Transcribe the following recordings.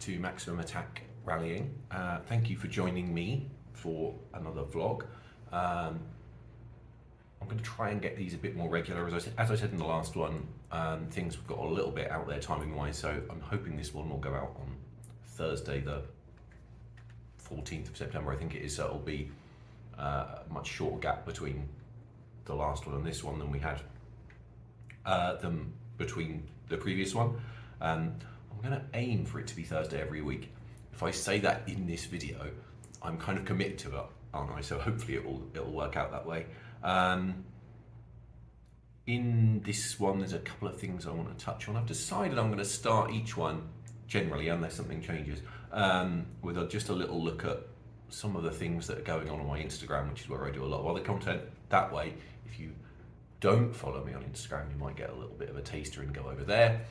to Maximum Attack Rallying. Thank you for joining me for another vlog. I'm going to try and get these a bit more regular. As I said in the last one, things have got a little bit out there timing wise, so I'm hoping this one will go out on Thursday the 14th of September, I think it is, so it'll be a much shorter gap between the last one and this one than we had them between the previous one. I'm going to aim for it to be Thursday every week. If I say that in this video, I'm kind of committed to it, aren't I? So hopefully it'll work out that way. In this one, there's a couple of things I want to touch on. I've decided I'm going to start each one, generally, unless something changes, with just a little look at some of the things that are going on my Instagram, which is where I do a lot of other content. That way, if you don't follow me on Instagram, you might get a little bit of a taster and go over there.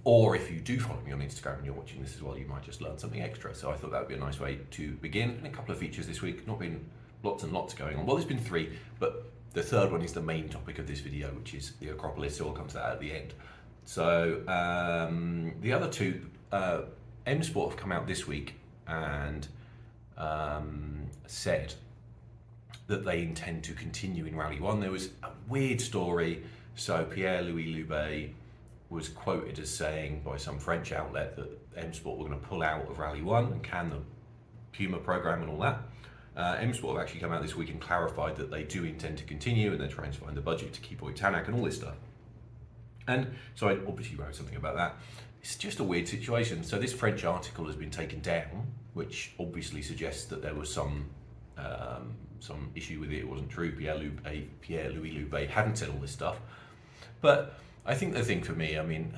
Or if you do follow me on Instagram and you're watching this as well, you might just learn something extra. So I thought that would be a nice way to begin. And a couple of features this week, not been lots and lots going on. Well, there's been three, but the third one is the main topic of this video, which is the Acropolis, so I'll come to that at the end. So the other two, M Sport have come out this week and said that they intend to continue in Rally 1. There was a weird story. So Pierre-Louis Loubet was quoted as saying by some French outlet that M Sport were going to pull out of Rally 1 and can the Puma program and all that. M Sport have actually come out this week and clarified that they do intend to continue, and they're trying to find the budget to keep Tanak and all this stuff. And so I obviously wrote something about that. It's just a weird situation. So this French article has been taken down, which obviously suggests that there was some issue with it. It wasn't true. Pierre-Louis Loubet hadn't said all this stuff. But I think the thing for me, I mean,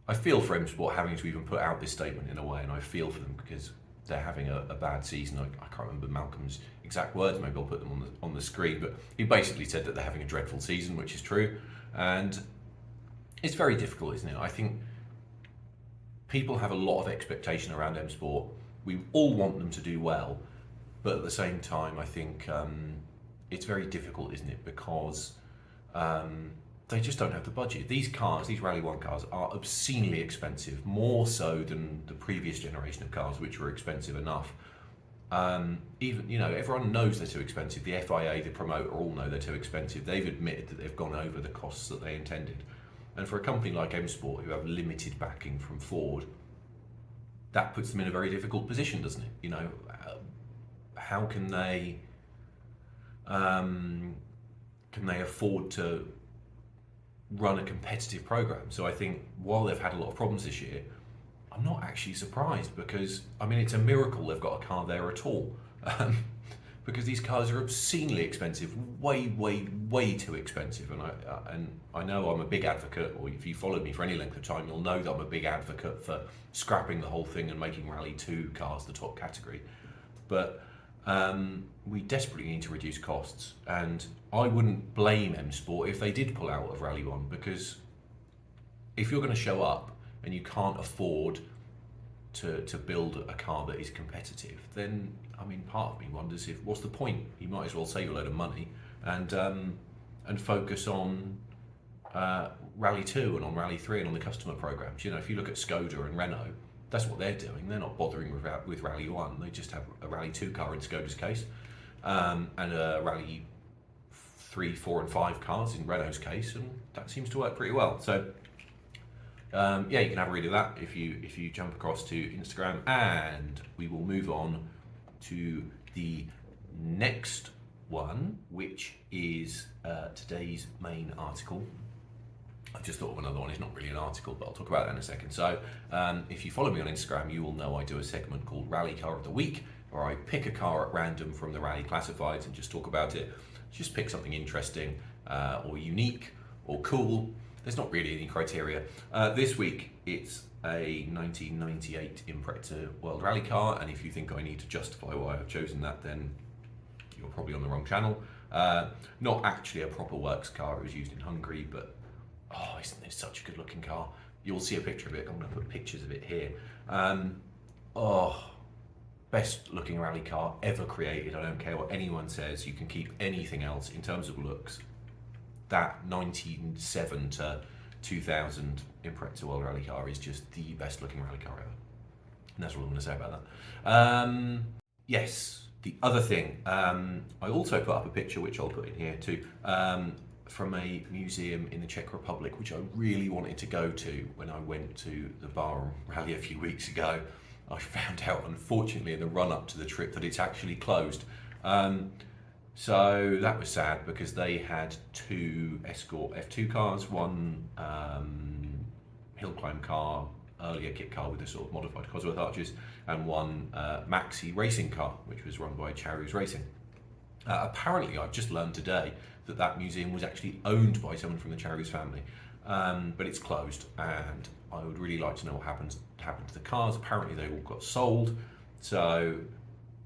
I feel for M Sport having to even put out this statement in a way, and I feel for them because they're having a bad season. I can't remember Malcolm's exact words, maybe I'll put them on the screen, but he basically said that they're having a dreadful season, which is true. And it's very difficult, isn't it? I think people have a lot of expectation around M Sport. We all want them to do well, but at the same time, I think it's very difficult, isn't it? Because they just don't have the budget. These cars, these Rally 1 cars, are obscenely expensive, more so than the previous generation of cars, which were expensive enough. Even, you know, everyone knows they're too expensive. The FIA, the promoter, all know they're too expensive. They've admitted that they've gone over the costs that they intended. And for a company like M Sport, who have limited backing from Ford, that puts them in a very difficult position, doesn't it? You know, how can they afford to run a competitive program? So I think while they've had a lot of problems this year, I'm not actually surprised, because I mean, it's a miracle they've got a car there at all, because these cars are obscenely expensive, way too expensive. And I know I'm a big advocate, or if you followed me for any length of time, you'll know that I'm a big advocate for scrapping the whole thing and making Rally 2 cars the top category. But we desperately need to reduce costs, and I wouldn't blame M Sport if they did pull out of Rally 1, because if you're going to show up and you can't afford to build a car that is competitive, then I mean, part of me wonders if what's the point? You might as well save a load of money and focus on Rally 2 and on Rally 3 and on the customer programs. You know, if you look at Skoda and Renault, that's what they're doing. They're not bothering with Rally 1. They just have a Rally 2 car in Skoda's case, and a Rally 3, 4 and 5 cars in Renault's case, and that seems to work pretty well. So yeah, you can have a read of that if you jump across to Instagram, and we will move on to the next one, which is today's main article. I just thought of another one. It's not really an article, but I'll talk about that in a second. So if you follow me on Instagram, you will know I do a segment called Rally Car of the Week, where I pick a car at random from the rally classifieds and just talk about it. Just pick something interesting or unique or cool. There's not really any criteria. This week, it's a 1998 Impreza World Rally car, and if you think I need to justify why I've chosen that, then you're probably on the wrong channel. Not actually a proper works car. It was used in Hungary, but oh, isn't this such a good looking car? You'll see a picture of it. I'm going to put pictures of it here. Oh, best looking rally car ever created. I don't care what anyone says. You can keep anything else in terms of looks. That 1907 to 2000 Impreza World Rally car is just the best looking rally car ever. And that's all I'm going to say about that. Yes, the other thing, I also put up a picture, which I'll put in here too, from a museum in the Czech Republic, which I really wanted to go to when I went to the Bar Rally a few weeks ago. I found out, unfortunately, in the run-up to the trip that it's actually closed. So that was sad because they had 2 Escort F2 cars, one hill climb car, earlier kit car with the sort of modified Cosworth arches, and one maxi racing car, which was run by Charu's Racing. Apparently, I've just learned today that that museum was actually owned by someone from the Charu's family, but it's closed, and I would really like to know what happened to the cars. Apparently, they all got sold. So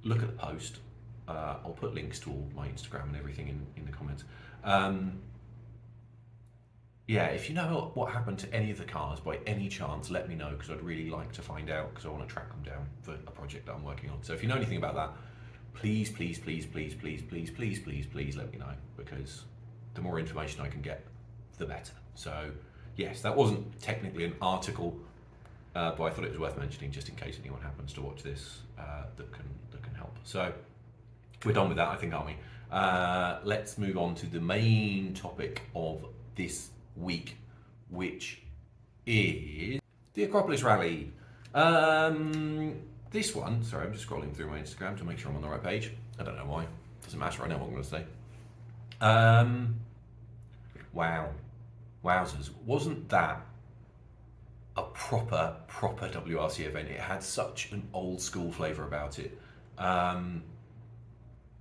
look at the post. I'll put links to all my Instagram and everything in the comments. Yeah, if you know what happened to any of the cars by any chance, let me know, because I'd really like to find out, because I want to track them down for a project that I'm working on. So if you know anything about that, please, please, please, please, please, please, please, please, please let me know, because the more information I can get, the better. So yes, that wasn't technically an article, but I thought it was worth mentioning just in case anyone happens to watch this that can help. So we're done with that, I think, aren't we? Let's move on to the main topic of this week, which is the Acropolis Rally. This one, sorry, I'm just scrolling through my Instagram to make sure I'm on the right page. I don't know why. Doesn't matter, I know what I'm going to say. Wow. Wowzers. Wasn't that a proper WRC event? It had such an old school flavour about it.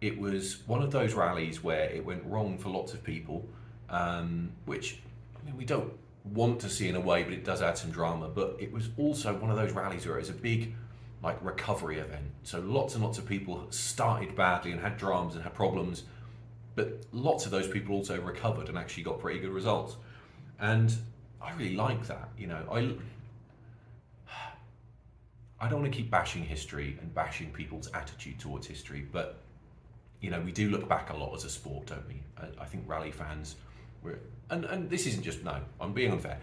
It was one of those rallies where it went wrong for lots of people, which, I mean, we don't want to see in a way, but it does add some drama. But it was also one of those rallies where it was a big, like, recovery event. So lots and lots of people started badly and had dramas and had problems, but lots of those people also recovered and actually got pretty good results. And I really like that. You know, I don't want to keep bashing history and bashing people's attitude towards history, but you know, we do look back a lot as a sport, don't we? I think rally fans, and this isn't just, no, I'm being unfair.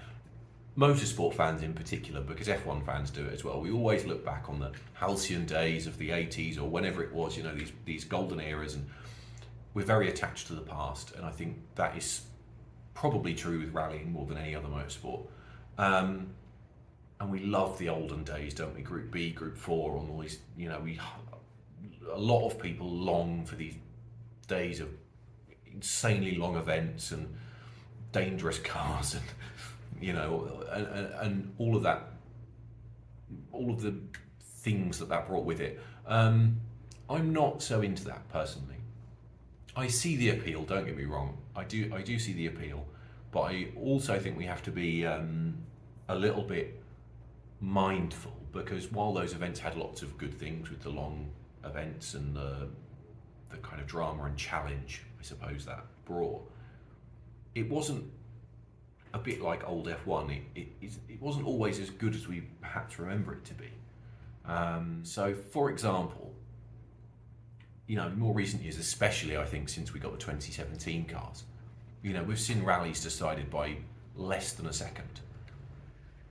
Motorsport fans in particular, because F1 fans do it as well. We always look back on the halcyon days of the 80s or whenever it was, you know, these golden eras, and we're very attached to the past. And I think that is probably true with rallying more than any other motorsport. And we love the olden days, don't we? Group B, Group 4, and all these, you know, a lot of people long for these days of insanely long events and dangerous cars, and you know, and all of that, all of the things that brought with it. I'm not so into that personally. I see the appeal, don't get me wrong. I do see the appeal, but I also think we have to be a little bit mindful, because while those events had lots of good things with the long events and the kind of drama and challenge, I suppose, that brought, it wasn't a bit like old F1. It wasn't always as good as we perhaps remember it to be. So, for example, you know, in more recent years, especially I think since we got the 2017 cars, you know, we've seen rallies decided by less than a second.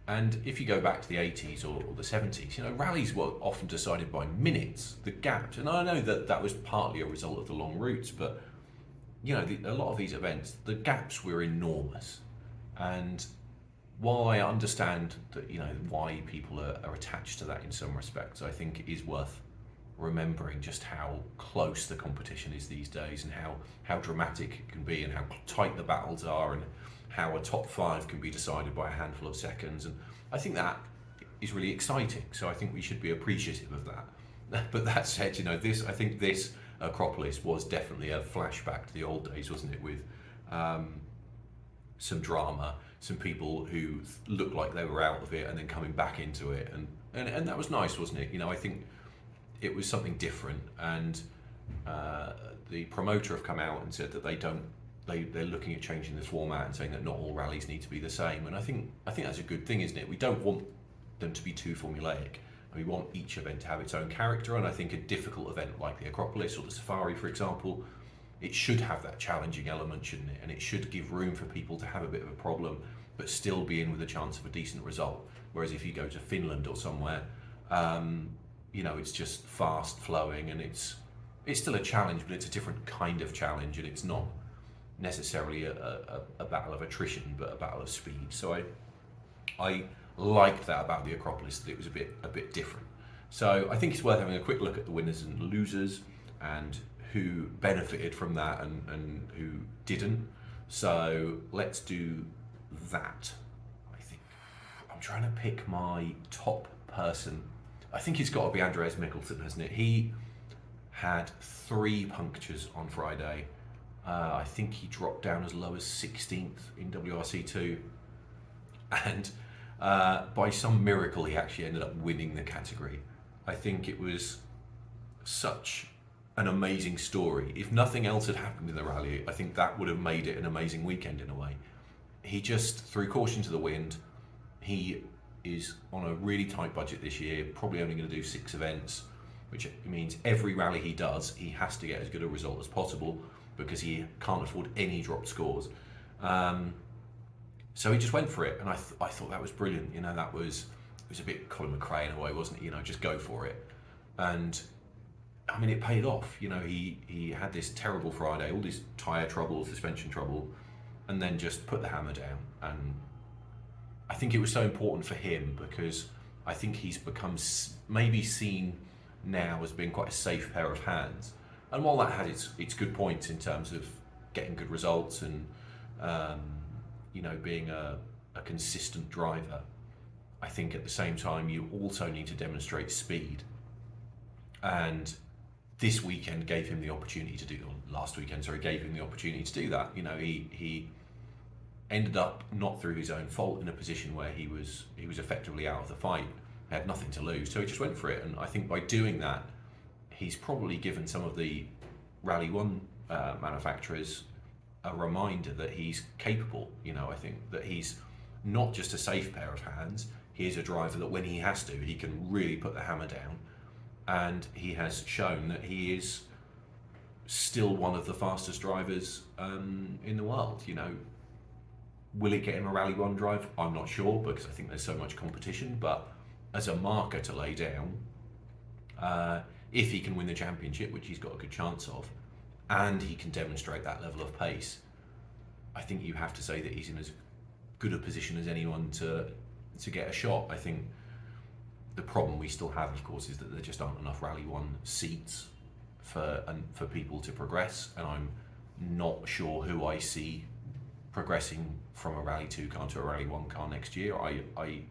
And if you go back to the 80s or the 70s, you know, rallies were often decided by minutes, the gaps. And I know that was partly a result of the long routes, but, you know, a lot of these events, the gaps were enormous. And while I understand that, you know, why people are attached to that in some respects, I think it is worth remembering just how close the competition is these days, and how dramatic it can be, and how tight the battles are, and how a top 5 can be decided by a handful of seconds. And I think that is really exciting. So I think we should be appreciative of that. But that said, you know, I think this Acropolis was definitely a flashback to the old days, wasn't it? With some drama, some people who looked like they were out of it and then coming back into it. And that was nice, wasn't it? You know, I think it was something different. And the promoter have come out and said that they're looking at changing this format and saying that not all rallies need to be the same. And I think that's a good thing, isn't it? We don't want them to be too formulaic. We want each event to have its own character, and I think a difficult event like the Acropolis or the Safari, for example, it should have that challenging element, shouldn't it? And it should give room for people to have a bit of a problem, but still be in with a chance of a decent result. Whereas if you go to Finland or somewhere, it's just fast flowing, and it's still a challenge, but it's a different kind of challenge, and it's not necessarily a battle of attrition, but a battle of speed. So I liked that about the Acropolis, that it was a bit different. So I think it's worth having a quick look at the winners and losers and who benefited from that and who didn't. So let's do that. I think I'm trying to pick my top person. I think it's got to be Andreas Mikkelsen, hasn't it? He had 3 punctures on Friday. I think he dropped down as low as 16th in WRC2, and by some miracle he actually ended up winning the category. I think it was such an amazing story. If nothing else had happened in the rally, I think that would have made it an amazing weekend in a way. He just threw caution to the wind. He is on a really tight budget this year, probably only going to do 6 events, which means every rally he does, he has to get as good a result as possible because he can't afford any dropped scores. So he just went for it, and I thought that was brilliant. It was a bit Colin McRae in a way, wasn't it? Just go for it. And I mean, it paid off. He had this terrible Friday, all these tyre trouble, suspension trouble, and then just put the hammer down. And I think it was so important for him because I think he's become maybe seen now as being quite a safe pair of hands. And while that had its good points in terms of getting good results and being a consistent driver, I think at the same time you also need to demonstrate speed. And this weekend gave him the opportunity to do, or last weekend, sorry, gave him the opportunity to do that. He ended up, not through his own fault, in a position where he was effectively out of the fight, had nothing to lose, so he just went for it. And I think by doing that, he's probably given some of the Rally 1 manufacturers a reminder that he's capable. I think that he's not just a safe pair of hands, he is a driver that when he has to, he can really put the hammer down. And he has shown that he is still one of the fastest drivers in the world. Will it get him a Rally 1 drive? I'm not sure, because I think there's so much competition, but as a marker to lay down, if he can win the championship, which he's got a good chance of, and he can demonstrate that level of pace, I think you have to say that he's in as good a position as anyone to get a shot. I think the problem we still have, of course, is that there just aren't enough Rally 1 seats for people to progress, and I'm not sure who I see progressing from a Rally 2 car to a Rally 1 car next year. I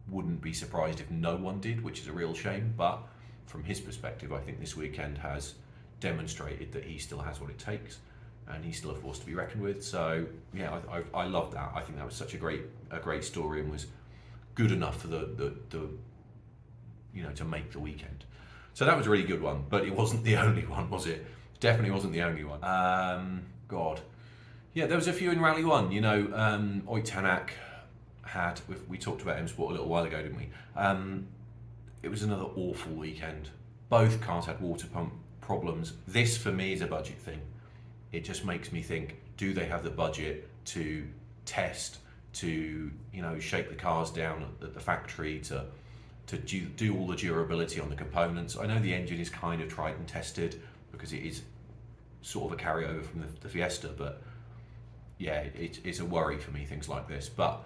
wouldn't be surprised if no one did, which is a real shame, but from his perspective, I think this weekend has demonstrated that he still has what it takes, and he's still a force to be reckoned with. So yeah, I love that. I think that was such a great story, and was good enough for the to make the weekend. So that was a really good one, but it wasn't the only one, was it? Definitely wasn't the only one. God. Yeah, there was a few in Rally 1. Oyt Tanak had, we talked about M Sport a little while ago, didn't we? It was another awful weekend. Both cars had water pump problems. This, for me, is a budget thing. It just makes me think, do they have the budget to test, to shake the cars down at the factory, to do all the durability on the components? I know the engine is kind of tried and tested because it is sort of a carryover from the Fiesta, but yeah, it's a worry for me, things like this. But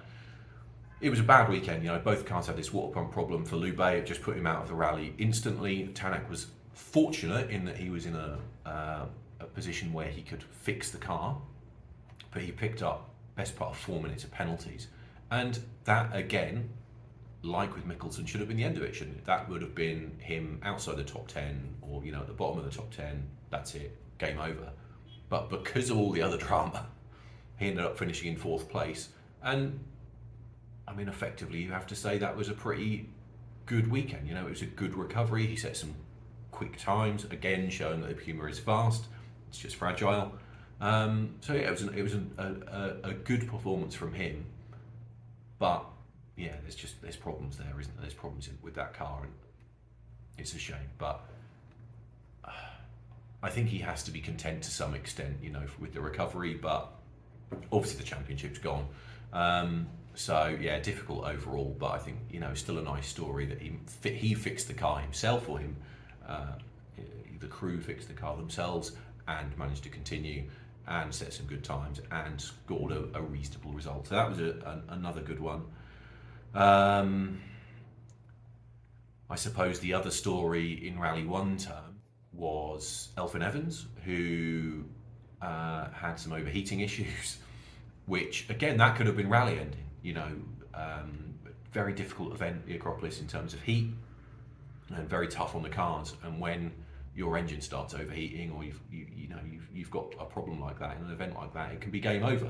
it was a bad weekend. Both cars had this water pump problem. For Lube, it just put him out of the rally instantly. Tanak was fortunate in that he was in a position where he could fix the car, but he picked up best part of 4 minutes of penalties. And that, again, like with Mikkelsen, should have been the end of it, shouldn't it? That would have been him outside the top 10, or at the bottom of the top 10. That's it, game over. But because of all the other drama, he ended up finishing in 4th place. And I mean, effectively, you have to say that was a pretty good weekend. It was a good recovery. He set some quick times, again showing that the Puma is fast. It's just fragile. So yeah, it was a good performance from him. But yeah, there's problems there, isn't there? There's problems with that car, and it's a shame. But I think he has to be content to some extent, with the recovery. But obviously the championship's gone, So yeah, difficult overall, but I think still a nice story that he fixed the car himself, or uh, the crew fixed the car themselves and managed to continue and set some good times and scored a reasonable result. So that was another good one. I suppose the other story in Rally 1 term was Elfyn Evans, who had some overheating issues, which again, that could have been rally ending. Very difficult event, the Acropolis, in terms of heat, and very tough on the cars. And when your engine starts overheating, or you've got a problem like that in an event like that, it can be game over.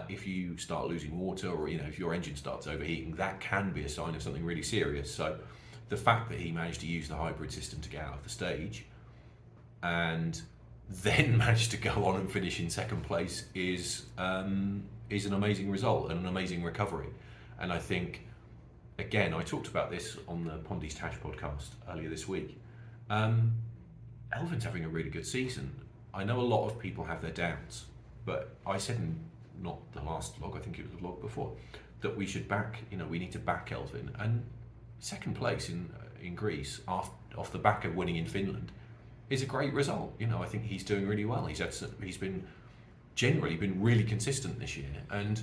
If you start losing water, or if your engine starts overheating, that can be a sign of something really serious. So the fact that he managed to use the hybrid system to get out of the stage and then managed to go on and finish in second place is an amazing result and an amazing recovery. And I think, again, I talked about this on the Pondy's Tash podcast earlier this week. Elfyn's having a really good season. I know a lot of people have their doubts, but I said in not the last vlog, I think it was the vlog before, that we should back, we need to back Elfyn. And second place in Greece, off the back of winning in Finland, is a great result. I think he's doing really well. He's been generally been really consistent this year. And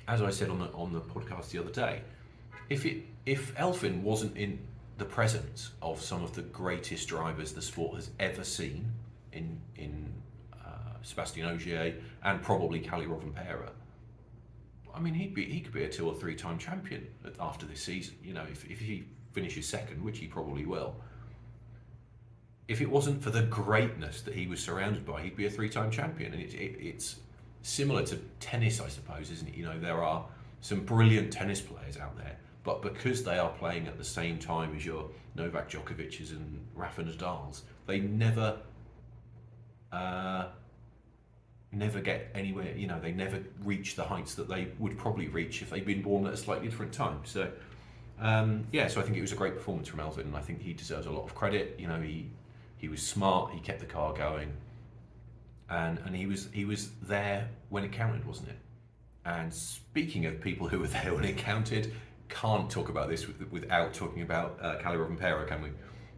as I said on the podcast the other day, if Elfyn wasn't in the presence of some of the greatest drivers the sport has ever seen in Sebastian Ogier and probably Kalle Rovanperä, I mean, he could be a 2 or 3 time champion after this season. If he finishes second, which he probably will. If it wasn't for the greatness that he was surrounded by, he'd be a 3-time champion. And it's similar to tennis, I suppose, isn't it? There are some brilliant tennis players out there, but because they are playing at the same time as your Novak Djokovic's and Rafa Nadal's, they never get anywhere. They never reach the heights that they would probably reach if they'd been born at a slightly different time. So so I think it was a great performance from Elfyn, and I think he deserves a lot of credit. He was smart. He kept the car going, and he was there when it counted, wasn't it? And speaking of people who were there when it counted, can't talk about this without talking about Kalle Rovanperä, can we?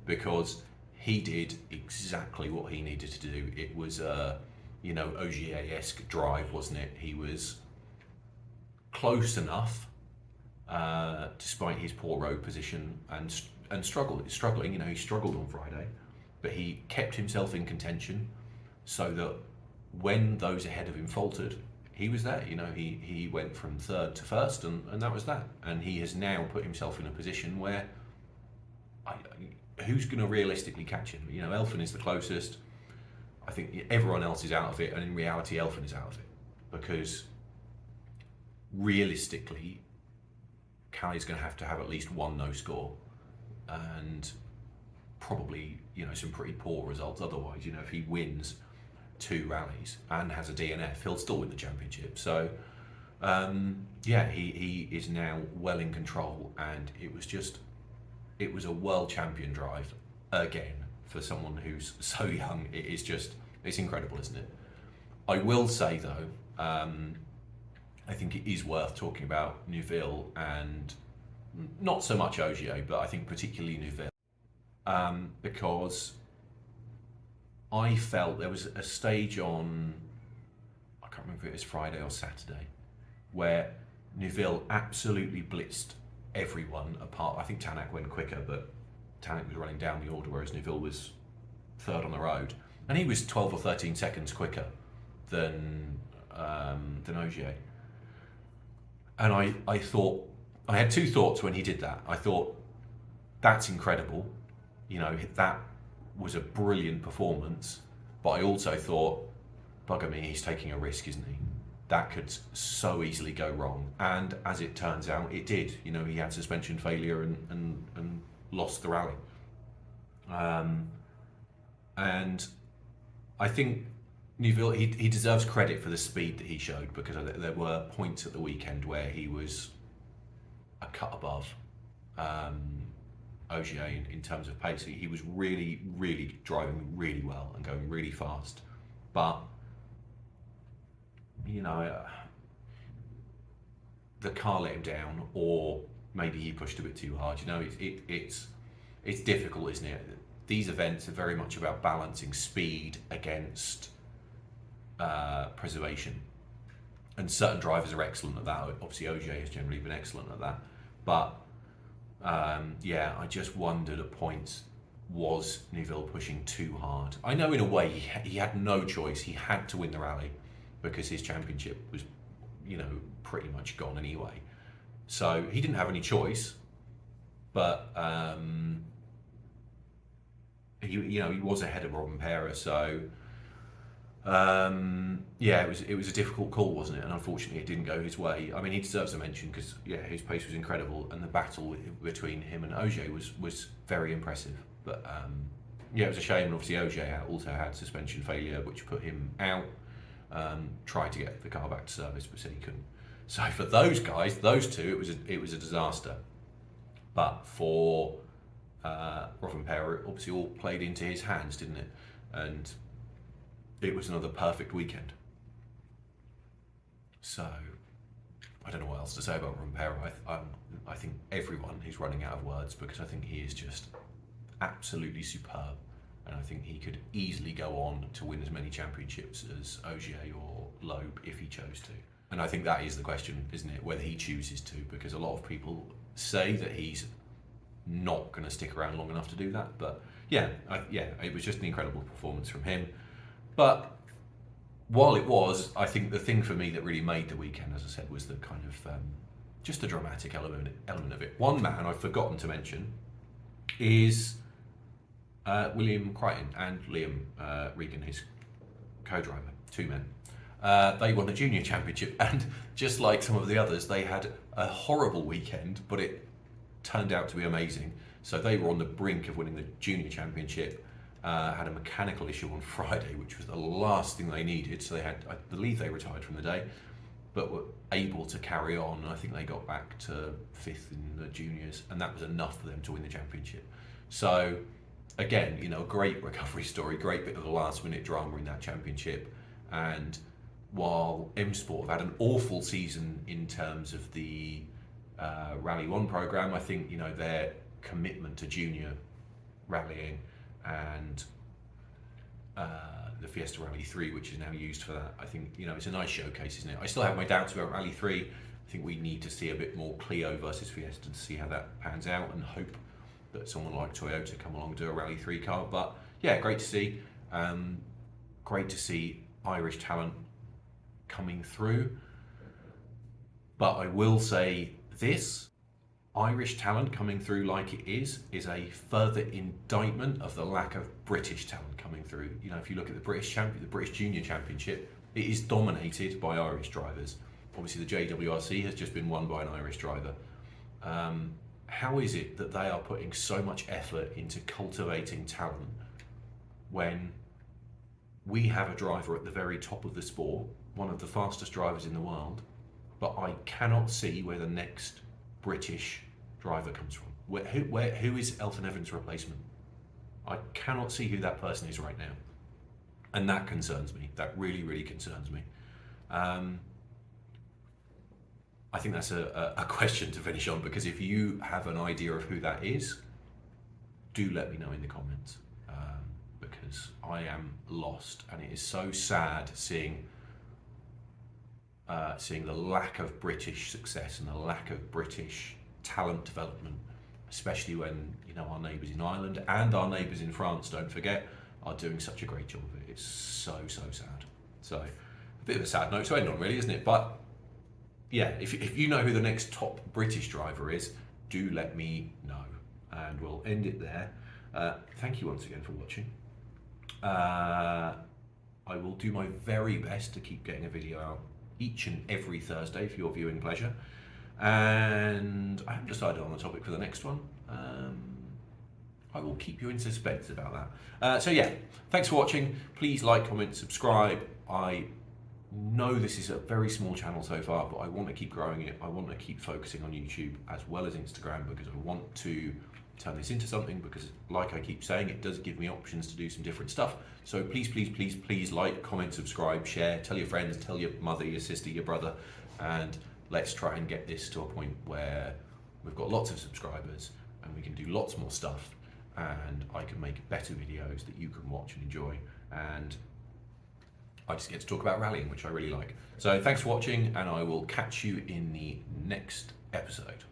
Because he did exactly what he needed to do. It was Ogier-esque drive, wasn't it? He was close enough, despite his poor road position and struggling. He struggled on Friday, but he kept himself in contention so that when those ahead of him faltered, he was there. He went from third to first, and that was that. And he has now put himself in a position where who's going to realistically catch him? Elfyn is the closest. I think everyone else is out of it, and in reality, Elfyn is out of it, because realistically, Kalle's going to have at least one no score, and probably some pretty poor results otherwise. If he wins 2 rallies and has a DNF, he'll still win the championship. So he is now well in control, and it was a world champion drive again for someone who's so young. It's incredible, isn't it? I will say though, I think it is worth talking about Neuville, and not so much Ogier, but I think particularly Neuville, because I felt there was a stage on, I can't remember if it was Friday or Saturday, where Neuville absolutely blitzed everyone apart. I think Tanak went quicker, but Tanak was running down the order, whereas Neuville was third on the road, and he was 12 or 13 seconds quicker than Ogier. And I thought, I had 2 thoughts when he did that. I thought, that's incredible, that was a brilliant performance, but I also thought, bugger me, he's taking a risk, isn't he? That could so easily go wrong, and as it turns out, it did. He had suspension failure and lost the rally. And I think Neuville, he deserves credit for the speed that he showed, because there were points at the weekend where he was a cut above Ogier in terms of pace. He was really, really driving really well and going really fast. But the car let him down, or maybe he pushed a bit too hard. You know, it's difficult, isn't it? These events are very much about balancing speed against preservation, and certain drivers are excellent at that. Obviously, OJ has generally been excellent at that, but yeah, I just wondered at points, was Neuville pushing too hard? I know in a way he had no choice. He had to win the rally because his championship was, you know, pretty much gone anyway. So he didn't have any choice, but he was ahead of Rovanpera. So yeah, it was a difficult call, wasn't it? And unfortunately, it didn't go his way. I mean, he deserves a mention because yeah, his pace was incredible, and the battle between him and OJ was very impressive. But yeah, it was a shame. And obviously, OJ also had suspension failure, which put him out. Tried to get the car back to service, but said he couldn't. So for those guys, those two, it was a disaster. But for Rovanpera, it obviously all played into his hands, didn't it? And it was another perfect weekend. So I don't know what else to say about Rovanpera. I think everyone is running out of words because I think he is just absolutely superb, and I think he could easily go on to win as many championships as Ogier or Loeb if he chose to. And I think that is the question, isn't it? Whether he chooses to, because a lot of people say that he's not going to stick around long enough to do that. But yeah, it was just an incredible performance from him. But while it was, I think the thing for me that really made the weekend, as I said, was the kind of just the dramatic element of it. One man I've forgotten to mention is William Crichton and Liam Regan, his co-driver, two men. They won the junior championship, and just like some of the others, they had a horrible weekend, but it turned out to be amazing. So they were on the brink of winning the junior championship, had a mechanical issue on Friday, which was the last thing they needed. So I believe they retired from the day, but were able to carry on. I think they got back to 5th in the juniors, and that was enough for them to win the championship. So again, you know, a great recovery story, great bit of the last minute drama in that championship. And while M Sport have had an awful season in terms of the Rally 1 programme, I think, you know, their commitment to junior rallying and the Fiesta Rally 3, which is now used for that, I think, you know, it's a nice showcase, isn't it? I still have my doubts about Rally 3. I think we need to see a bit more Clio versus Fiesta to see how that pans out, and hope that someone like Toyota come along and do a Rally 3 car. But yeah, great to see. Great to see Irish talent coming through. But I will say this, Irish talent coming through like it is a further indictment of the lack of British talent coming through. You know, if you look at the British Junior Championship, it is dominated by Irish drivers. Obviously the JWRC has just been won by an Irish driver. How is it that they are putting so much effort into cultivating talent when we have a driver at the very top of the sport, one of the fastest drivers in the world, but I cannot see where the next British driver comes from? Who is Elfyn Evans' replacement? I cannot see who that person is right now, and that concerns me. That really, really concerns me. I think that's a question to finish on, because if you have an idea of who that is, do let me know in the comments, because I am lost, and it is so sad seeing the lack of British success and the lack of British talent development, especially when, you know, our neighbours in Ireland and our neighbours in France, don't forget, are doing such a great job of it. It's so sad. So a bit of a sad note to end on, really, isn't it? But yeah, if you know who the next top British driver is, do let me know, and we'll end it there. Thank you once again for watching. I will do my very best to keep getting a video out each and every Thursday for your viewing pleasure, and I haven't decided on the topic for the next one. I will keep you in suspense about that. So yeah, thanks for watching. Please like, comment, subscribe. I know this is a very small channel so far, but I want to keep growing it. I want to keep focusing on YouTube as well as Instagram, because I want to turn this into something, because like I keep saying, it does give me options to do some different stuff. So please like, comment, subscribe, share, tell your friends, tell your mother, your sister, your brother, and let's try and get this to a point where we've got lots of subscribers and we can do lots more stuff, and I can make better videos that you can watch and enjoy, and I just get to talk about rallying, which I really like. So thanks for watching, and I will catch you in the next episode.